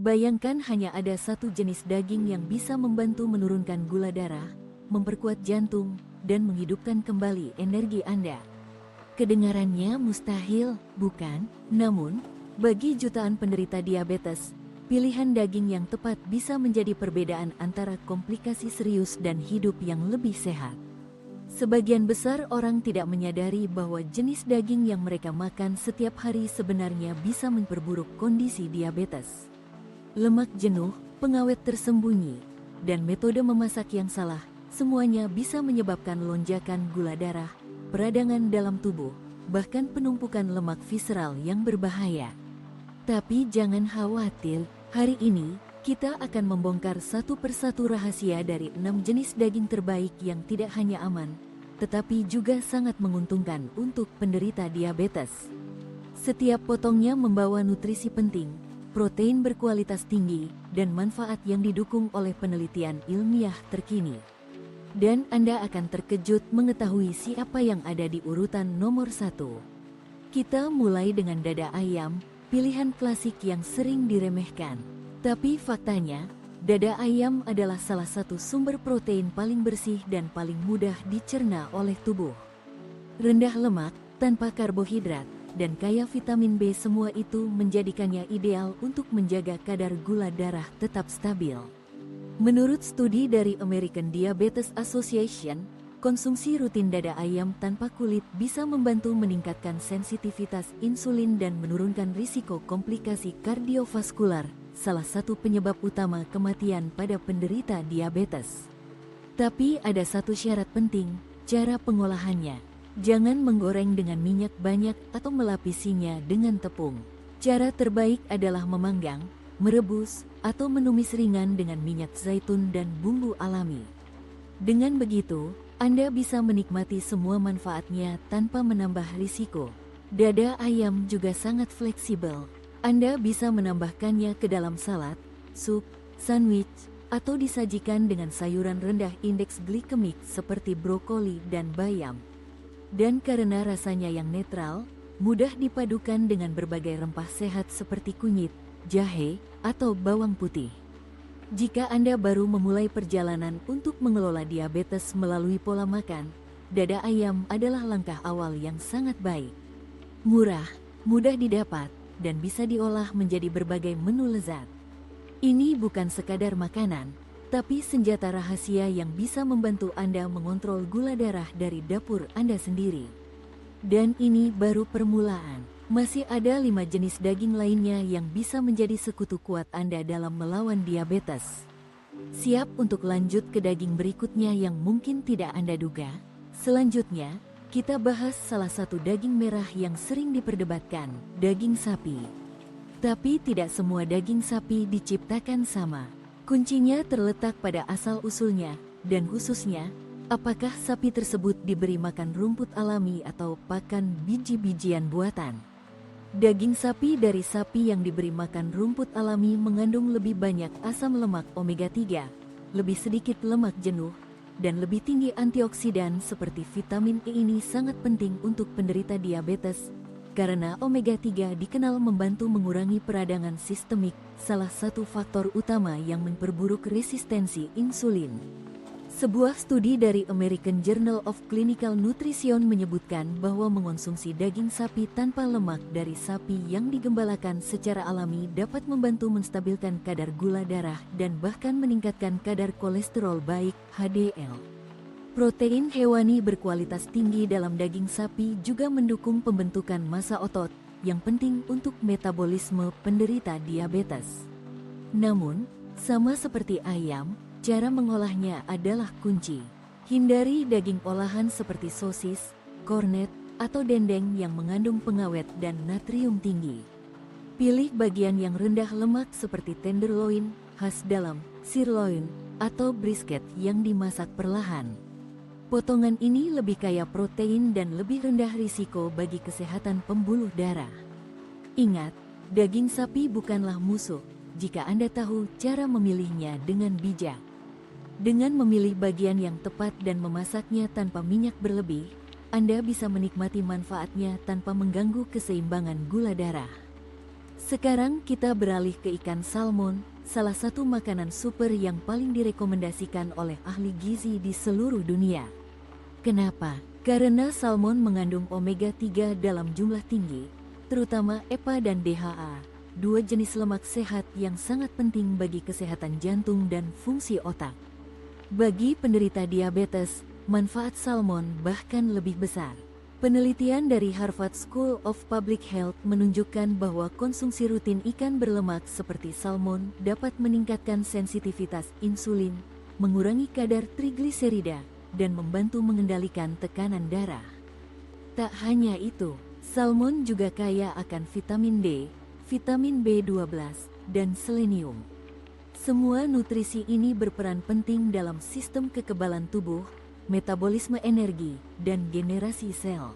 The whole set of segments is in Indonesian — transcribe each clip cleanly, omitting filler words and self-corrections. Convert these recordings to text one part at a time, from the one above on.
Bayangkan hanya ada satu jenis daging yang bisa membantu menurunkan gula darah, memperkuat jantung, dan menghidupkan kembali energi Anda. Kedengarannya mustahil, bukan? Namun, bagi jutaan penderita diabetes, pilihan daging yang tepat bisa menjadi perbedaan antara komplikasi serius dan hidup yang lebih sehat. Sebagian besar orang tidak menyadari bahwa jenis daging yang mereka makan setiap hari sebenarnya bisa memperburuk kondisi diabetes. Lemak jenuh, pengawet tersembunyi, dan metode memasak yang salah, semuanya bisa menyebabkan lonjakan gula darah, peradangan dalam tubuh, bahkan penumpukan lemak visceral yang berbahaya. Tapi jangan khawatir, hari ini kita akan membongkar satu persatu rahasia dari 6 jenis daging terbaik yang tidak hanya aman, tetapi juga sangat menguntungkan untuk penderita diabetes. Setiap potongnya membawa nutrisi penting, protein berkualitas tinggi, dan manfaat yang didukung oleh penelitian ilmiah terkini. Dan Anda akan terkejut mengetahui siapa yang ada di urutan nomor 1. Kita mulai dengan dada ayam, pilihan klasik yang sering diremehkan. Tapi faktanya, dada ayam adalah salah satu sumber protein paling bersih dan paling mudah dicerna oleh tubuh. Rendah lemak, tanpa karbohidrat, dan kaya vitamin B, semua itu menjadikannya ideal untuk menjaga kadar gula darah tetap stabil. Menurut studi dari American Diabetes Association, konsumsi rutin dada ayam tanpa kulit bisa membantu meningkatkan sensitivitas insulin dan menurunkan risiko komplikasi kardiovaskular, salah satu penyebab utama kematian pada penderita diabetes. Tapi ada satu syarat penting, cara pengolahannya. Jangan menggoreng dengan minyak banyak atau melapisinya dengan tepung. Cara terbaik adalah memanggang, merebus, atau menumis ringan dengan minyak zaitun dan bumbu alami. Dengan begitu, Anda bisa menikmati semua manfaatnya tanpa menambah risiko. Dada ayam juga sangat fleksibel. Anda bisa menambahkannya ke dalam salad, sup, sandwich, atau disajikan dengan sayuran rendah indeks glikemik seperti brokoli dan bayam. Dan karena rasanya yang netral, mudah dipadukan dengan berbagai rempah sehat seperti kunyit, jahe, atau bawang putih. Jika Anda baru memulai perjalanan untuk mengelola diabetes melalui pola makan, dada ayam adalah langkah awal yang sangat baik. Murah, mudah didapat, dan bisa diolah menjadi berbagai menu lezat. Ini bukan sekadar makanan, tapi senjata rahasia yang bisa membantu Anda mengontrol gula darah dari dapur Anda sendiri. Dan ini baru permulaan. Masih ada 5 jenis daging lainnya yang bisa menjadi sekutu kuat Anda dalam melawan diabetes. Siap untuk lanjut ke daging berikutnya yang mungkin tidak Anda duga? Selanjutnya, kita bahas salah satu daging merah yang sering diperdebatkan, daging sapi. Tapi tidak semua daging sapi diciptakan sama. Kuncinya terletak pada asal-usulnya, dan khususnya, apakah sapi tersebut diberi makan rumput alami atau pakan biji-bijian buatan. Daging sapi dari sapi yang diberi makan rumput alami mengandung lebih banyak asam lemak omega 3, lebih sedikit lemak jenuh, dan lebih tinggi antioksidan seperti vitamin E. Ini sangat penting untuk penderita diabetes, karena omega 3 dikenal membantu mengurangi peradangan sistemik, salah satu faktor utama yang memperburuk resistensi insulin. Sebuah studi dari American Journal of Clinical Nutrition menyebutkan bahwa mengonsumsi daging sapi tanpa lemak dari sapi yang digembalakan secara alami dapat membantu menstabilkan kadar gula darah dan bahkan meningkatkan kadar kolesterol baik (HDL). Protein hewani berkualitas tinggi dalam daging sapi juga mendukung pembentukan massa otot, yang penting untuk metabolisme penderita diabetes. Namun, sama seperti ayam, cara mengolahnya adalah kunci. Hindari daging olahan seperti sosis, kornet, atau dendeng yang mengandung pengawet dan natrium tinggi. Pilih bagian yang rendah lemak seperti tenderloin, khas dalam, sirloin, atau brisket yang dimasak perlahan. Potongan ini lebih kaya protein dan lebih rendah risiko bagi kesehatan pembuluh darah. Ingat, daging sapi bukanlah musuh jika Anda tahu cara memilihnya dengan bijak. Dengan memilih bagian yang tepat dan memasaknya tanpa minyak berlebih, Anda bisa menikmati manfaatnya tanpa mengganggu keseimbangan gula darah. Sekarang kita beralih ke ikan salmon, salah satu makanan super yang paling direkomendasikan oleh ahli gizi di seluruh dunia. Kenapa? Karena salmon mengandung omega-3 dalam jumlah tinggi, terutama EPA dan DHA, dua jenis lemak sehat yang sangat penting bagi kesehatan jantung dan fungsi otak. Bagi penderita diabetes, manfaat salmon bahkan lebih besar. Penelitian dari Harvard School of Public Health menunjukkan bahwa konsumsi rutin ikan berlemak seperti salmon dapat meningkatkan sensitivitas insulin, mengurangi kadar trigliserida, dan membantu mengendalikan tekanan darah. Tak hanya itu, salmon juga kaya akan vitamin D, vitamin B12, dan selenium. Semua nutrisi ini berperan penting dalam sistem kekebalan tubuh, metabolisme energi, dan generasi sel.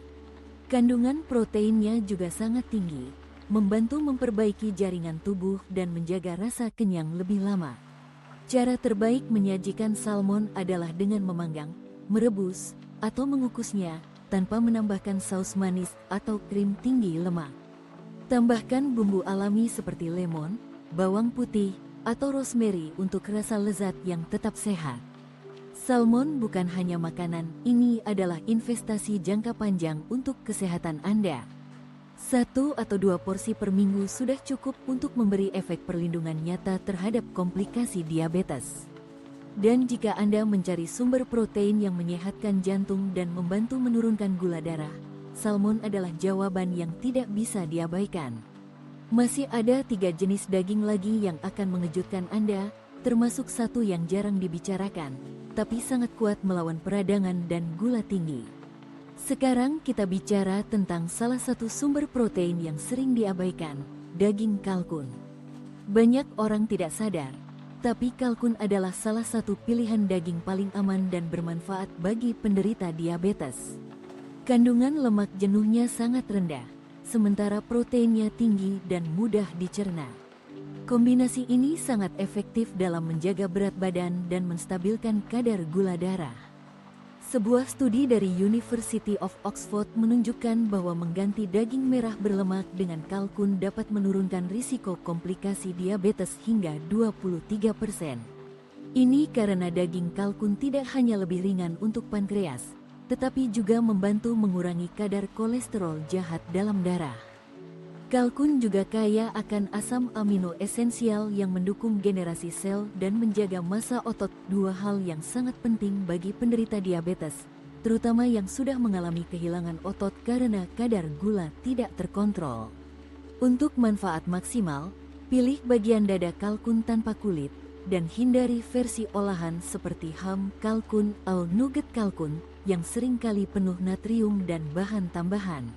Kandungan proteinnya juga sangat tinggi, membantu memperbaiki jaringan tubuh dan menjaga rasa kenyang lebih lama. Cara terbaik menyajikan salmon adalah dengan memanggang, merebus, atau mengukusnya tanpa menambahkan saus manis atau krim tinggi lemak. Tambahkan bumbu alami seperti lemon, bawang putih, atau rosemary untuk rasa lezat yang tetap sehat. Salmon bukan hanya makanan, ini adalah investasi jangka panjang untuk kesehatan Anda. 1 atau 2 porsi per minggu sudah cukup untuk memberi efek perlindungan nyata terhadap komplikasi diabetes. Dan jika Anda mencari sumber protein yang menyehatkan jantung dan membantu menurunkan gula darah, salmon adalah jawaban yang tidak bisa diabaikan. Masih ada 3 jenis daging lagi yang akan mengejutkan Anda, termasuk satu yang jarang dibicarakan, tapi sangat kuat melawan peradangan dan gula tinggi. Sekarang kita bicara tentang salah satu sumber protein yang sering diabaikan, daging kalkun. Banyak orang tidak sadar, tapi kalkun adalah salah satu pilihan daging paling aman dan bermanfaat bagi penderita diabetes. Kandungan lemak jenuhnya sangat rendah, sementara proteinnya tinggi dan mudah dicerna. Kombinasi ini sangat efektif dalam menjaga berat badan dan menstabilkan kadar gula darah. Sebuah studi dari University of Oxford menunjukkan bahwa mengganti daging merah berlemak dengan kalkun dapat menurunkan risiko komplikasi diabetes hingga 23%. Ini karena daging kalkun tidak hanya lebih ringan untuk pankreas, tetapi juga membantu mengurangi kadar kolesterol jahat dalam darah. Kalkun juga kaya akan asam amino esensial yang mendukung generasi sel dan menjaga massa otot, dua hal yang sangat penting bagi penderita diabetes, terutama yang sudah mengalami kehilangan otot karena kadar gula tidak terkontrol. Untuk manfaat maksimal, pilih bagian dada kalkun tanpa kulit, dan hindari versi olahan seperti ham kalkun atau nugget kalkun yang seringkali penuh natrium dan bahan tambahan.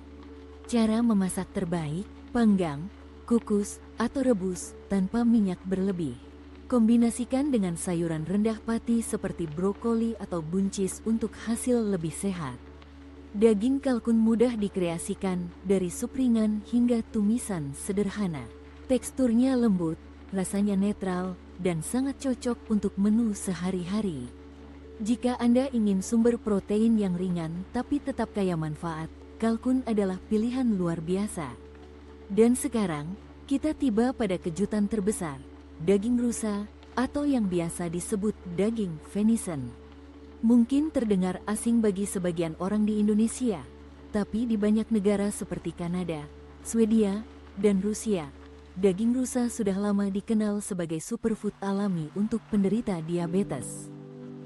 Cara memasak terbaik: panggang, kukus, atau rebus tanpa minyak berlebih. Kombinasikan dengan sayuran rendah pati seperti brokoli atau buncis untuk hasil lebih sehat. Daging kalkun mudah dikreasikan, dari sup ringan hingga tumisan sederhana. Teksturnya lembut, rasanya netral, dan sangat cocok untuk menu sehari-hari. Jika Anda ingin sumber protein yang ringan tapi tetap kaya manfaat, kalkun adalah pilihan luar biasa. Dan sekarang, kita tiba pada kejutan terbesar, daging rusa atau yang biasa disebut daging venison. Mungkin terdengar asing bagi sebagian orang di Indonesia, tapi di banyak negara seperti Kanada, Swedia, dan Rusia, daging rusa sudah lama dikenal sebagai superfood alami untuk penderita diabetes.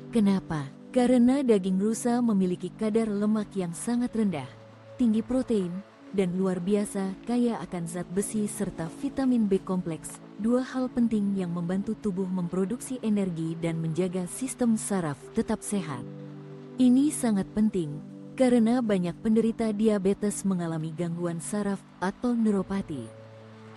Kenapa? Karena daging rusa memiliki kadar lemak yang sangat rendah, tinggi protein, dan luar biasa kaya akan zat besi serta vitamin B kompleks, dua hal penting yang membantu tubuh memproduksi energi dan menjaga sistem saraf tetap sehat. Ini sangat penting karena banyak penderita diabetes mengalami gangguan saraf atau neuropati.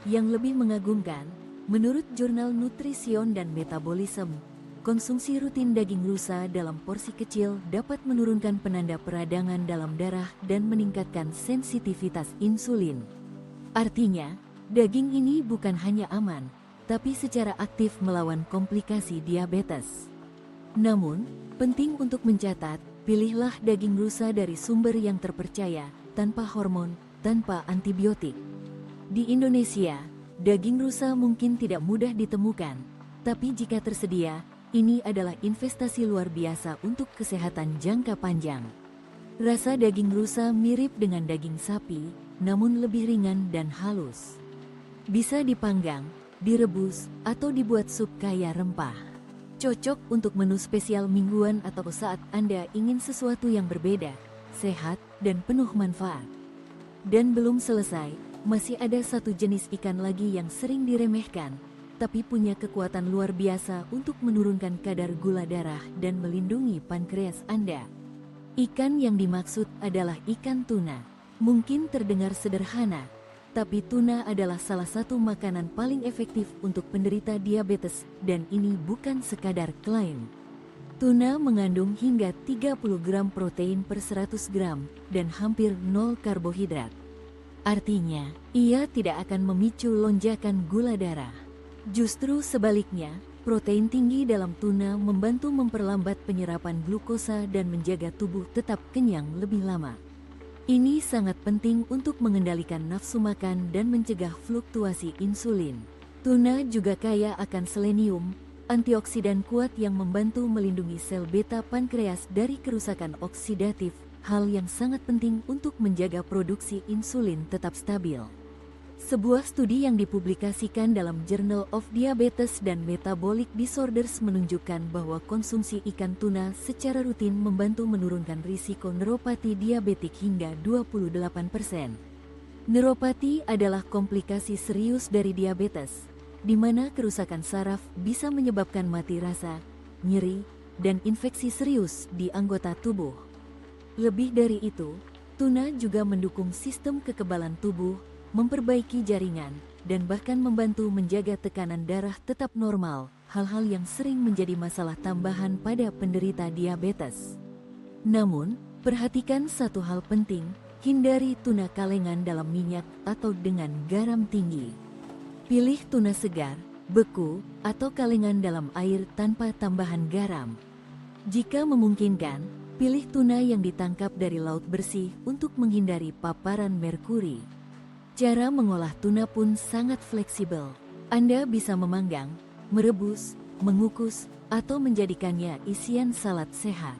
Yang lebih mengagumkan, menurut jurnal Nutrition dan Metabolism, konsumsi rutin daging rusa dalam porsi kecil dapat menurunkan penanda peradangan dalam darah dan meningkatkan sensitivitas insulin. Artinya, daging ini bukan hanya aman, tapi secara aktif melawan komplikasi diabetes. Namun, penting untuk mencatat, pilihlah daging rusa dari sumber yang terpercaya, tanpa hormon, tanpa antibiotik. Di Indonesia, daging rusa mungkin tidak mudah ditemukan, tapi jika tersedia, ini adalah investasi luar biasa untuk kesehatan jangka panjang. Rasa daging rusa mirip dengan daging sapi, namun lebih ringan dan halus. Bisa dipanggang, direbus, atau dibuat sup kaya rempah. Cocok untuk menu spesial mingguan atau saat Anda ingin sesuatu yang berbeda, sehat, dan penuh manfaat. Dan belum selesai, masih ada satu jenis ikan lagi yang sering diremehkan, tapi punya kekuatan luar biasa untuk menurunkan kadar gula darah dan melindungi pankreas Anda. Ikan yang dimaksud adalah ikan tuna. Mungkin terdengar sederhana, tapi tuna adalah salah satu makanan paling efektif untuk penderita diabetes, dan ini bukan sekadar klaim. Tuna mengandung hingga 30 gram protein per 100 gram dan hampir 0 karbohidrat. Artinya, ia tidak akan memicu lonjakan gula darah. Justru sebaliknya, protein tinggi dalam tuna membantu memperlambat penyerapan glukosa dan menjaga tubuh tetap kenyang lebih lama. Ini sangat penting untuk mengendalikan nafsu makan dan mencegah fluktuasi insulin. Tuna juga kaya akan selenium, antioksidan kuat yang membantu melindungi sel beta pankreas dari kerusakan oksidatif, hal yang sangat penting untuk menjaga produksi insulin tetap stabil. Sebuah studi yang dipublikasikan dalam Journal of Diabetes dan Metabolic Disorders menunjukkan bahwa konsumsi ikan tuna secara rutin membantu menurunkan risiko neuropati diabetik hingga 28%. Neuropati adalah komplikasi serius dari diabetes, di mana kerusakan saraf bisa menyebabkan mati rasa, nyeri, dan infeksi serius di anggota tubuh. Lebih dari itu, tuna juga mendukung sistem kekebalan tubuh, memperbaiki jaringan, dan bahkan membantu menjaga tekanan darah tetap normal, hal-hal yang sering menjadi masalah tambahan pada penderita diabetes. Namun, perhatikan satu hal penting, hindari tuna kalengan dalam minyak atau dengan garam tinggi. Pilih tuna segar, beku, atau kalengan dalam air tanpa tambahan garam. Jika memungkinkan, pilih tuna yang ditangkap dari laut bersih untuk menghindari paparan merkuri. Cara mengolah tuna pun sangat fleksibel. Anda bisa memanggang, merebus, mengukus, atau menjadikannya isian salad sehat.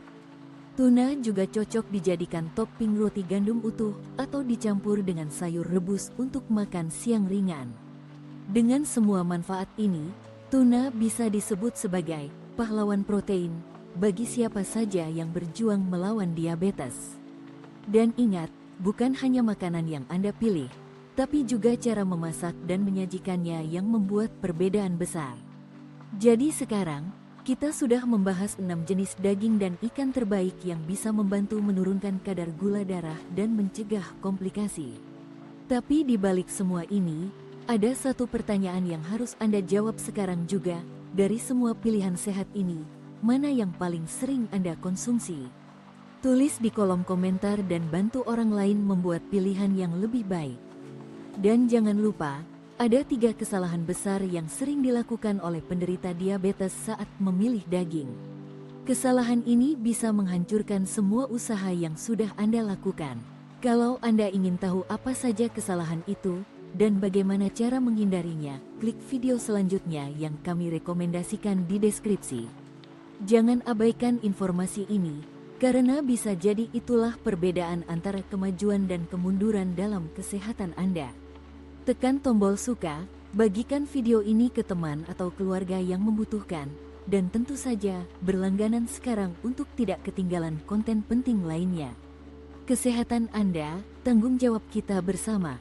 Tuna juga cocok dijadikan topping roti gandum utuh atau dicampur dengan sayur rebus untuk makan siang ringan. Dengan semua manfaat ini, tuna bisa disebut sebagai pahlawan protein bagi siapa saja yang berjuang melawan diabetes. Dan ingat, bukan hanya makanan yang Anda pilih, tapi juga cara memasak dan menyajikannya yang membuat perbedaan besar. Jadi sekarang, kita sudah membahas 6 jenis daging dan ikan terbaik yang bisa membantu menurunkan kadar gula darah dan mencegah komplikasi. Tapi di balik semua ini, ada satu pertanyaan yang harus Anda jawab sekarang juga. Dari semua pilihan sehat ini, mana yang paling sering Anda konsumsi? Tulis di kolom komentar dan bantu orang lain membuat pilihan yang lebih baik. Dan jangan lupa, ada 3 kesalahan besar yang sering dilakukan oleh penderita diabetes saat memilih daging. Kesalahan ini bisa menghancurkan semua usaha yang sudah Anda lakukan. Kalau Anda ingin tahu apa saja kesalahan itu, dan bagaimana cara menghindarinya, klik video selanjutnya yang kami rekomendasikan di deskripsi. Jangan abaikan informasi ini, karena bisa jadi itulah perbedaan antara kemajuan dan kemunduran dalam kesehatan Anda. Tekan tombol suka, bagikan video ini ke teman atau keluarga yang membutuhkan, dan tentu saja berlangganan sekarang untuk tidak ketinggalan konten penting lainnya. Kesehatan Anda, tanggung jawab kita bersama.